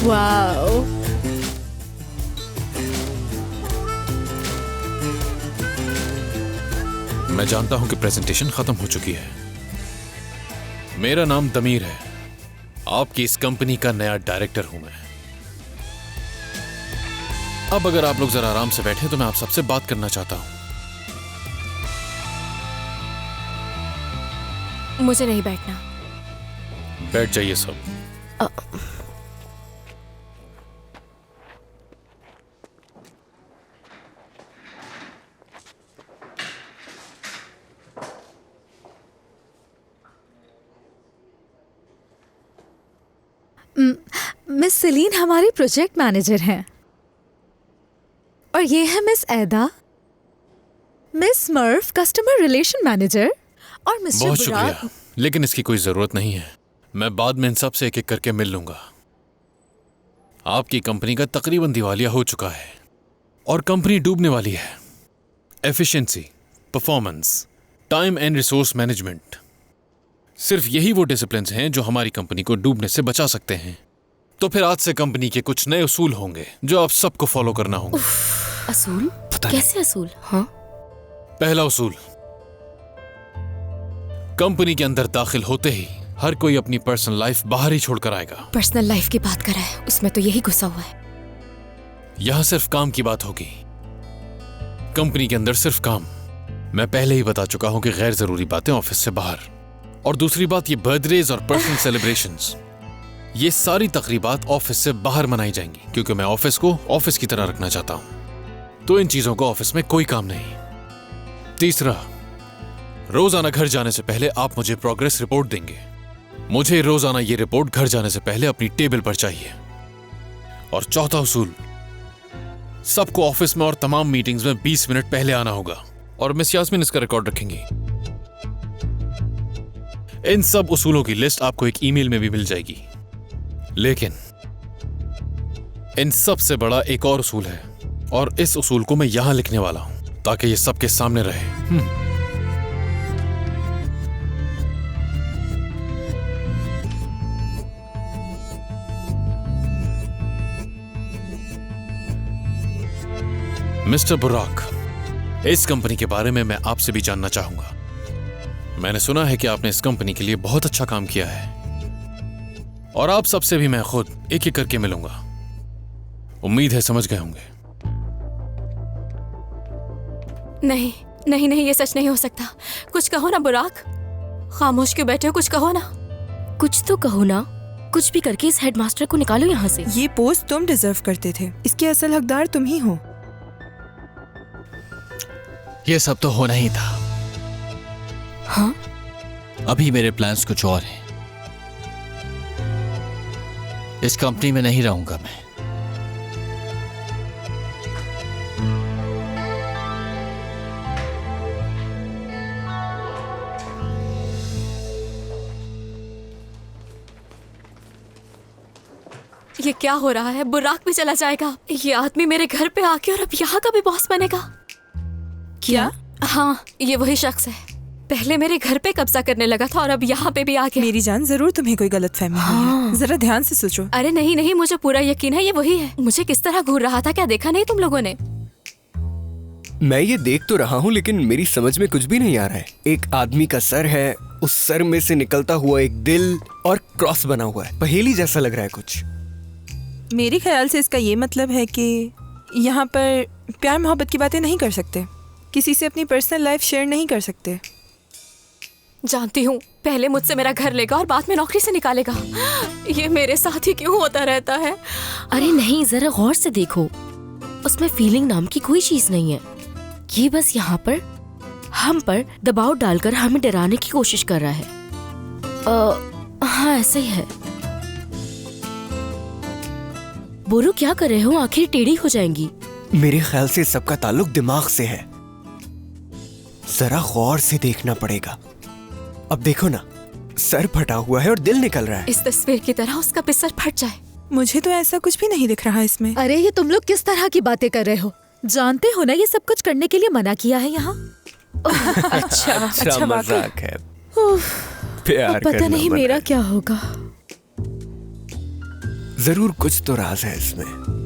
Wow, मैं जानता हूं कि प्रेजेंटेशन खत्म हो चुकी है। मेरा नाम तमीर है, आपकी इस कंपनी का नया डायरेक्टर हूं मैं। अब अगर आप लोग जरा आराम से बैठे तो मैं आप सबसे बात करना चाहता हूं। मुझे नहीं बैठना। बैठ जाइए सब। मिस सेलीन हमारी प्रोजेक्ट मैनेजर हैं और ये है मिस एदा, मिस मर्फ कस्टमर रिलेशन मैनेजर और मिस्टर बहुत बुराक। शुक्रिया, लेकिन इसकी कोई जरूरत नहीं है। मैं बाद में इन सब से एक एक करके मिल लूंगा। आपकी कंपनी का तकरीबन दिवालिया हो चुका है और कंपनी डूबने वाली है। Efficiency, performance, time and resource management, सिर्फ यही वो डिसिप्लिन्स हैं जो हमारी कंपनी को डूबने से बचा सकते हैं। तो फिर आज से कंपनी के कुछ नए उसूल होंगे जो आप सबको फॉलो करना होंगे। असूल? कैसे असूल? हाँ, पहला उसूल, कंपनी के अंदर दाखिल होते ही हर कोई अपनी पर्सनल लाइफ बाहर ही छोड़कर आएगा। पर्सनल लाइफ की बात कर रहा है, उसमें तो यही घुसा हुआ है। यहां सिर्फ काम की बात होगी, कंपनी के अंदर सिर्फ काम। मैं पहले ही बता चुका हूं कि गैर जरूरी बातें ऑफिस से बाहर। और दूसरी बात, ये बर्थडेज और पर्सनल सेलिब्रेशंस, ये सारी तकरीबात ऑफिस से बाहर मनाई जाएंगी, क्योंकि मैं ऑफिस को ऑफिस की तरह रखना चाहता हूं। तो इन चीजों को ऑफिस में कोई काम नहीं। तीसरा, रोजाना घर जाने से पहले आप मुझे प्रोग्रेस रिपोर्ट देंगे। मुझे रोजाना ये रिपोर्ट घर जाने से पहले अपनी टेबल पर चाहिए। और चौथा उसूल, सबको ऑफिस में और तमाम मीटिंग्स में 20 मिनट पहले आना होगा और मिस यास्मीन इसका रिकॉर्ड रखेंगी। इन सब उसूलों की लिस्ट आपको एक ईमेल में भी मिल जाएगी। लेकिन इन सब से बड़ा एक और उसूल है और इस उसूल को मैं यहां लिखने वाला हूं ताकि ये सबके सामने रहे। मिस्टर बुराक, इस कंपनी के बारे में मैं आपसे भी जानना चाहूंगा। मैंने सुना है कि आपने इस कंपनी के लिए बहुत अच्छा काम किया है और आप सबसे भी मैं खुद एक एक करके मिलूंगा। उम्मीद है समझ गए होंगे। नहीं नहीं नहीं, ये सच नहीं हो सकता। कुछ कहो ना बुराक, खामोश क्यों बैठे हो? कुछ कहो ना। कुछ तो कहो ना। कुछ भी करके इस हेडमास्टर को निकालो यहाँ से। ये पोस्ट तुम डिजर्व करते थे, इसके असल हकदार तुम ही हो। ये सब तो होना ही था। हाँ, अभी मेरे प्लान्स कुछ और हैं। इस कंपनी में नहीं रहूंगा मैं। ये क्या हो रहा है? बुराक भी चला जाएगा। ये आदमी मेरे घर पे आके और अब यहाँ का भी बॉस बनेगा क्या? हाँ, ये वही शख्स है। पहले मेरे घर पे कब्जा करने लगा था और अब यहाँ पे भी आ गया। मेरी जान, जरूर तुम्हें कोई गलतफहमी हुई है। जरा ध्यान से सोचो। अरे नहीं नहीं, मुझे पूरा यकीन है ये वही है। मुझे किस तरह घूर रहा था, क्या देखा नहीं तुम लोगों ने? मैं ये देख तो रहा हूँ लेकिन मेरी समझ में कुछ भी नहीं आ रहा है। एक आदमी का सर है, उस सर में से निकलता हुआ एक दिल और क्रॉस बना हुआ है। पहेली जैसा लग रहा है कुछ। मेरे ख्याल से इसका ये मतलब है कि यहाँ पर प्यार मोहब्बत की बातें नहीं कर सकते, किसी से अपनी पर्सनल लाइफ शेयर नहीं कर सकते। जानती हूँ, पहले मुझसे मेरा घर लेगा और बाद में नौकरी से निकालेगा। ये मेरे साथ ही क्यों होता रहता है? अरे नहीं, जरा गौर से देखो, उसमें फीलिंग नाम की कोई चीज नहीं है। ये बस यहाँ पर हम पर दबाव डालकर हमें डराने की कोशिश कर रहा है। हाँ, ऐसा ही है। बोरू, क्या कर रहे हो? आखिर टेढ़ी हो जाएंगी। मेरे ख्याल से सबका ताल्लुक दिमाग से है। जरा गौर से देखना पड़ेगा। अब देखो ना, सर फटा हुआ है और दिल निकल रहा है। इस तस्वीर की तरह उसका भी सर फट जाए। मुझे तो ऐसा कुछ भी नहीं दिख रहा इसमें। अरे ये तुम लोग किस तरह की बातें कर रहे हो? जानते हो ना ये सब कुछ करने के लिए मना किया है यहाँ। अच्छा मजाक है। प्यार पता करना नहीं बड़ा मेरा क्या होगा। जरूर कुछ तो राज है इसमें।